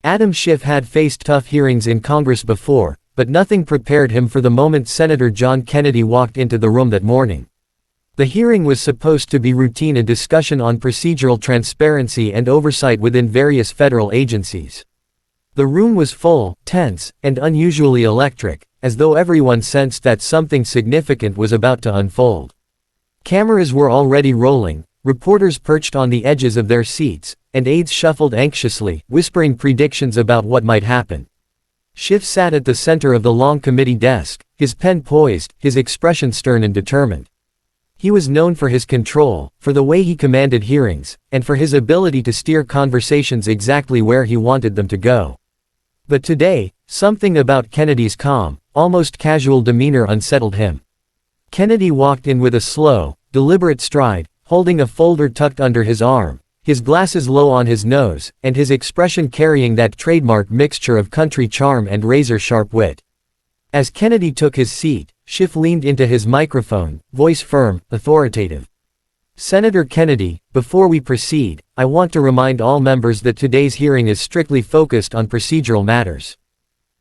Adam Schiff had faced tough hearings in Congress before, but nothing prepared him for the moment Senator John Kennedy walked into the room that morning. The hearing was supposed to be routine, a discussion on procedural transparency and oversight within various federal agencies. The room was full, tense, and unusually electric, as though everyone sensed that something significant was about to unfold. Cameras were already rolling, reporters perched on the edges of their seats, and aides shuffled anxiously, whispering predictions about what might happen. Schiff sat at the center of the long committee desk, his pen poised, his expression stern and determined. He was known for his control, for the way he commanded hearings, and for his ability to steer conversations exactly where he wanted them to go. But today, something about Kennedy's calm, almost casual demeanor unsettled him. Kennedy walked in with a slow, deliberate stride, holding a folder tucked under his arm, his glasses low on his nose, and his expression carrying that trademark mixture of country charm and razor-sharp wit. As Kennedy took his seat, Schiff leaned into his microphone, voice firm, authoritative. "Senator Kennedy, before we proceed, I want to remind all members that today's hearing is strictly focused on procedural matters.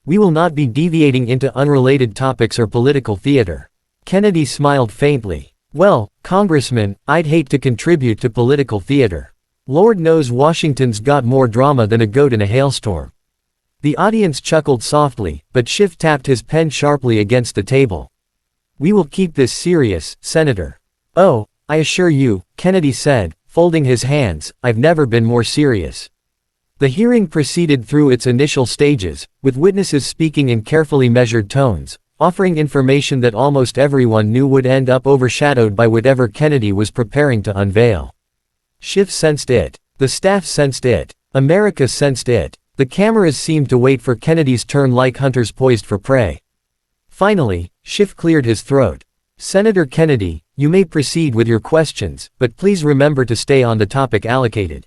We will not be deviating into unrelated topics or political theater." Kennedy smiled faintly. "Well, Congressman, I'd hate to contribute to political theater. Lord knows Washington's got more drama than a goat in a hailstorm." The audience chuckled softly, but Schiff tapped his pen sharply against the table. "We will keep this serious, Senator." "Oh, I assure you," Kennedy said, folding his hands, "I've never been more serious." The hearing proceeded through its initial stages, with witnesses speaking in carefully measured tones, offering information that almost everyone knew would end up overshadowed by whatever Kennedy was preparing to unveil. Schiff sensed it. The staff sensed it. America sensed it. The cameras seemed to wait for Kennedy's turn like hunters poised for prey. Finally, Schiff cleared his throat. "Senator Kennedy, you may proceed with your questions, but please remember to stay on the topic allocated."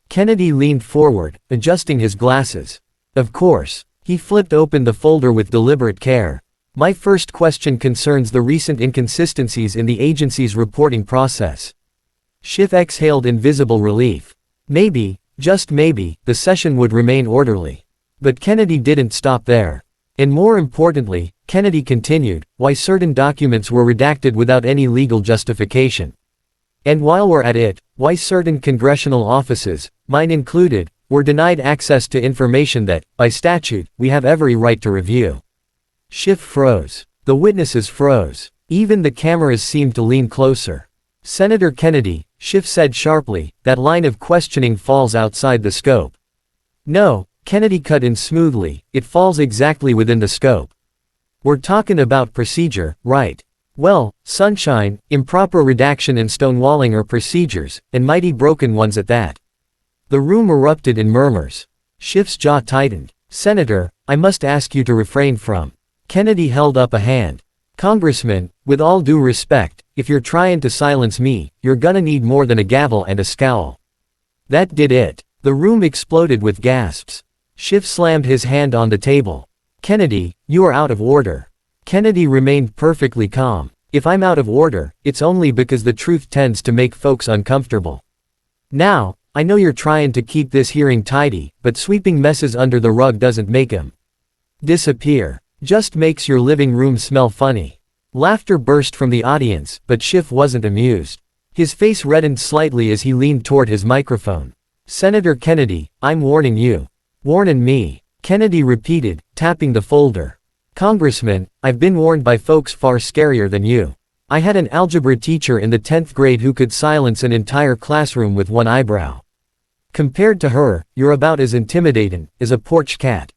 Kennedy leaned forward, adjusting his glasses. "Of course." He flipped open the folder with deliberate care. "My first question concerns the recent inconsistencies in the agency's reporting process." Schiff exhaled in visible relief. Maybe, just maybe, the session would remain orderly. But Kennedy didn't stop there. And more importantly, Kennedy continued, why certain documents were redacted without any legal justification. And while we're at it, why certain congressional offices, mine included, were denied access to information that, by statute, we have every right to review. Schiff froze. The witnesses froze. Even the cameras seemed to lean closer. "Senator Kennedy," Schiff said sharply, "that line of questioning falls outside the scope." "No," Kennedy cut in smoothly, "it falls exactly within the scope. We're talking about procedure, right? Well, sunshine, improper redaction and stonewalling are procedures, and mighty broken ones at that." The room erupted in murmurs. Schiff's jaw tightened. "Senator, I must ask you to refrain from." Kennedy held up a hand. "Congressman, with all due respect, if you're trying to silence me, you're gonna need more than a gavel and a scowl." That did it. The room exploded with gasps. Schiff slammed his hand on the table. "Kennedy, you are out of order." Kennedy remained perfectly calm. "If I'm out of order, it's only because the truth tends to make folks uncomfortable. Now, I know you're trying to keep this hearing tidy, but sweeping messes under the rug doesn't make 'em disappear. Just makes your living room smell funny." Laughter burst from the audience, but Schiff wasn't amused. His face reddened slightly as he leaned toward his microphone. "Senator Kennedy, I'm warning you." "Warnin' me," Kennedy repeated, tapping the folder. "Congressman, I've been warned by folks far scarier than you. I had an algebra teacher in the 10th grade who could silence an entire classroom with one eyebrow. Compared to her, you're about as intimidating as a porch cat."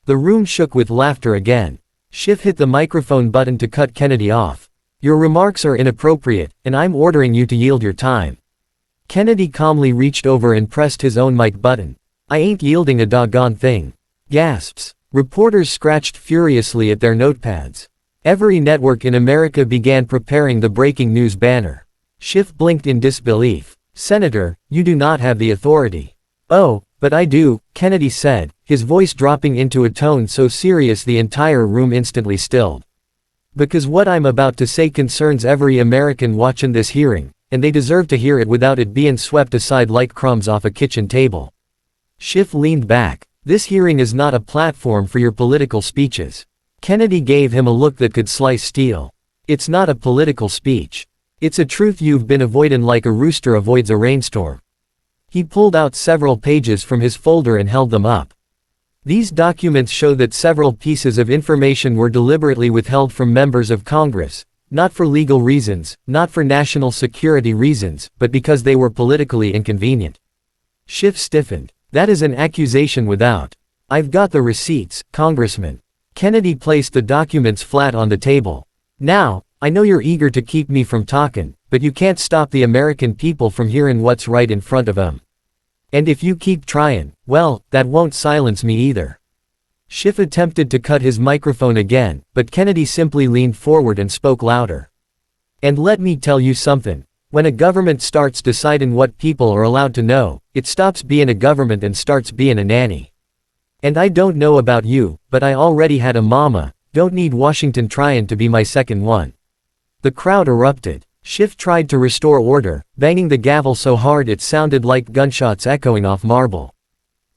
The room shook with laughter again. Schiff hit the microphone button to cut Kennedy off. "Your remarks are inappropriate, and I'm ordering you to yield your time." Kennedy calmly reached over and pressed his own mic button. "I ain't yielding a doggone thing." Gasps. Reporters scratched furiously at their notepads. Every network in America began preparing the breaking news banner. Schiff blinked in disbelief. "Senator, you do not have the authority." "Oh, but I do," Kennedy said, his voice dropping into a tone so serious the entire room instantly stilled. "Because what I'm about to say concerns every American watching this hearing, and they deserve to hear it without it being swept aside like crumbs off a kitchen table." Schiff leaned back. This hearing is not a platform for your political speeches. Kennedy gave him a look that could slice steel. It's not a political speech. It's a truth you've been avoiding like a rooster avoids a rainstorm. He pulled out several pages from his folder and held them up. These documents show that several pieces of information were deliberately withheld from members of Congress, not for legal reasons, not for national security reasons, but because they were politically inconvenient. Schiff stiffened. That is an accusation without. I've got the receipts, Congressman. Kennedy placed the documents flat on the table. Now, I know you're eager to keep me from talking, but you can't stop the American people from hearing what's right in front of them. And if you keep trying, well, that won't silence me either. Schiff attempted to cut his microphone again, but Kennedy simply leaned forward and spoke louder. And let me tell you something. When a government starts deciding what people are allowed to know, it stops being a government and starts being a nanny. And I don't know about you, but I already had a mama, don't need Washington trying to be my second one. The crowd erupted. Schiff tried to restore order, banging the gavel so hard it sounded like gunshots echoing off marble.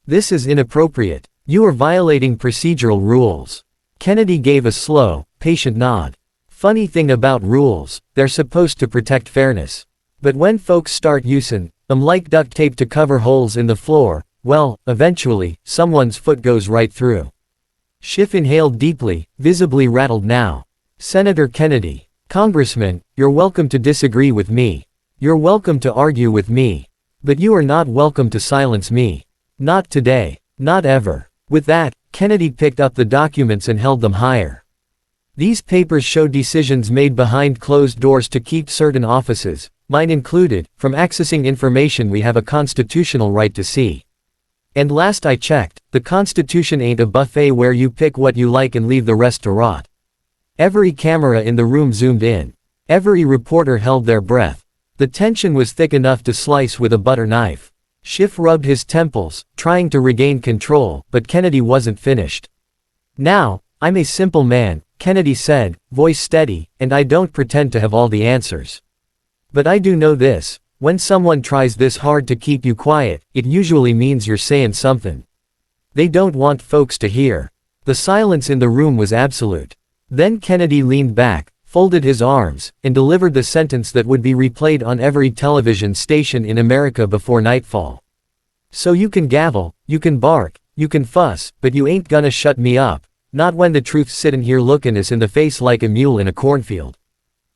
This is inappropriate. You are violating procedural rules. Kennedy gave a slow, patient nod. Funny thing about rules, they're supposed to protect fairness. But when folks start using them like duct tape to cover holes in the floor, well, eventually, someone's foot goes right through. Schiff inhaled deeply, visibly rattled now. Senator Kennedy, Congressman, you're welcome to disagree with me. You're welcome to argue with me. But you are not welcome to silence me. Not today. Not ever. With that, Kennedy picked up the documents and held them higher. These papers show decisions made behind closed doors to keep certain offices, mine included, from accessing information we have a constitutional right to see. And last I checked, the Constitution ain't a buffet where you pick what you like and leave the rest to rot. Every camera in the room zoomed in. Every reporter held their breath. The tension was thick enough to slice with a butter knife. Schiff rubbed his temples, trying to regain control, but Kennedy wasn't finished. Now, I'm a simple man, Kennedy said, voice steady, and I don't pretend to have all the answers. But I do know this, when someone tries this hard to keep you quiet, it usually means you're saying something they don't want folks to hear. The silence in the room was absolute. Then Kennedy leaned back, folded his arms, and delivered the sentence that would be replayed on every television station in America before nightfall. So you can gavel, you can bark, you can fuss, but you ain't gonna shut me up. Not when the truth's sittin' here lookin' us in the face like a mule in a cornfield.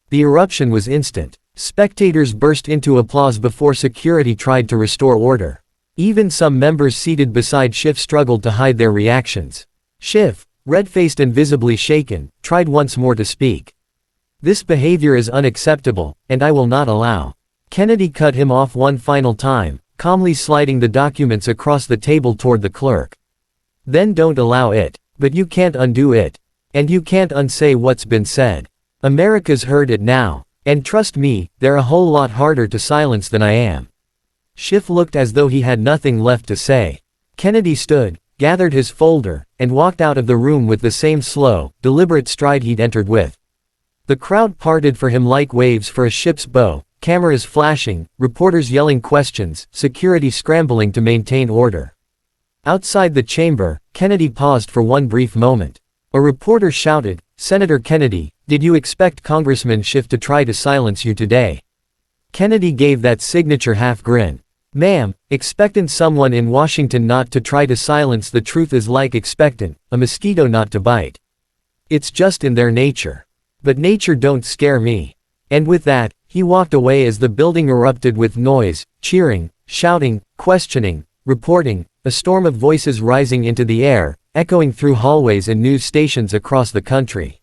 The eruption was instant. Spectators burst into applause before security tried to restore order. Even some members seated beside Schiff struggled to hide their reactions. Schiff, red-faced and visibly shaken, tried once more to speak. This behavior is unacceptable, and I will not allow. Kennedy cut him off one final time, calmly sliding the documents across the table toward the clerk. Then don't allow it. But you can't undo it. And you can't unsay what's been said. America's heard it now. And trust me, they're a whole lot harder to silence than I am. Schiff looked as though he had nothing left to say. Kennedy stood, gathered his folder, and walked out of the room with the same slow, deliberate stride he'd entered with. The crowd parted for him like waves for a ship's bow, cameras flashing, reporters yelling questions, security scrambling to maintain order. Outside the chamber, Kennedy paused for one brief moment. A reporter shouted, "Senator Kennedy, did you expect Congressman Schiff to try to silence you today?" Kennedy gave that signature half grin. "Ma'am, expectin' someone in Washington not to try to silence the truth is like expectin' a mosquito not to bite. It's just in their nature. But nature don't scare me." And with that, he walked away as the building erupted with noise, cheering, shouting, questioning, reporting, a storm of voices rising into the air, echoing through hallways and news stations across the country.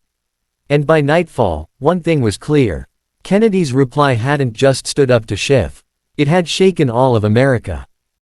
And by nightfall, one thing was clear. Kennedy's reply hadn't just stood up to Schiff. It had shaken all of America.